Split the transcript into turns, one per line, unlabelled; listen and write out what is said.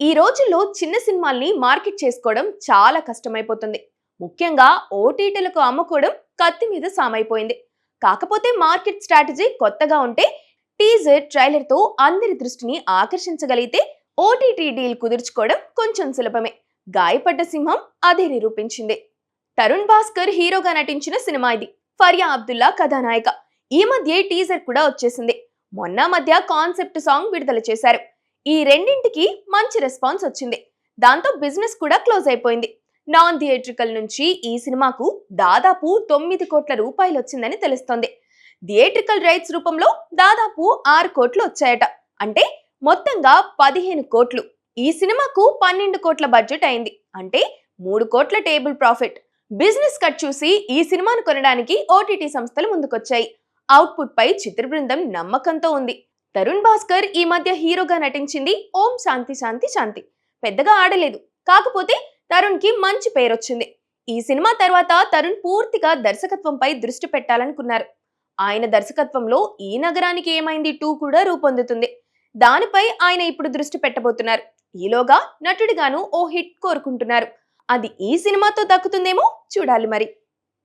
ఈ రోజుల్లో చిన్న సినిమాల్ని మార్కెట్ చేసుకోవడం చాలా కష్టమైపోతుంది. ముఖ్యంగా ఓటీటీలకు అమ్ముకోవడం కత్తి మీద సామైపోయింది. కాకపోతే మార్కెట్ స్ట్రాటజీ కొత్తగా ఉంటే టీజర్, ట్రైలర్తో అందరి దృష్టిని ఆకర్షించగలిగితే ఓటీటీ డీల్ కుదుర్చుకోవడం కొంచెం సులభమే. గాయపడ్డ సింహం అదే నిరూపించింది. తరుణ్ భాస్కర్ హీరోగా నటించిన సినిమా ఇది. ఫరియా అబ్దుల్లా కథానాయిక. ఈ మధ్య టీజర్ కూడా వచ్చేసింది. మొన్న మధ్య కాన్సెప్ట్ సాంగ్ విడుదల చేశారు. ఈ రెండింటికి మంచి రెస్పాన్స్ వచ్చింది. దాంతో బిజినెస్ కూడా క్లోజ్ అయిపోయింది. నాన్ థియేట్రికల్ నుంచి ఈ సినిమాకు దాదాపు 9 కోట్ల రూపాయలు వచ్చిందని తెలుస్తోంది. థియేట్రికల్ రైట్స్ రూపంలో దాదాపు 6 కోట్లు వచ్చాయట. అంటే మొత్తంగా 15 కోట్లు. ఈ సినిమాకు 12 కోట్ల బడ్జెట్ అయింది. అంటే 3 కోట్ల టేబుల్ ప్రాఫిట్. బిజినెస్ కట్ చూసి ఈ సినిమాను కొనడానికి ఓటీటీ సంస్థలు ముందుకొచ్చాయి. అవుట్పుట్ పై చిత్ర బృందం నమ్మకంతో ఉంది. తరుణ్ భాస్కర్ ఈ మధ్య హీరోగా నటించింది ఓం శాంతి శాంతి శాంతి. పెద్దగా ఆడలేదు. కాకపోతే తరుణ్ కి మంచి పేరొచ్చింది. ఈ సినిమా తర్వాత తరుణ్ పూర్తిగా దర్శకత్వంపై దృష్టి పెట్టాలనుకున్నారు. ఆయన దర్శకత్వంలో ఈ నగరానికి ఏమైంది 2 కూడా రూపొందుతుంది. దానిపై ఆయన ఇప్పుడు దృష్టి పెట్టబోతున్నారు. ఈలోగా నటుడిగాను ఓ హిట్ కోరుకుంటున్నారు. అది ఈ సినిమాతో దక్కుతుందేమో చూడాలి మరి.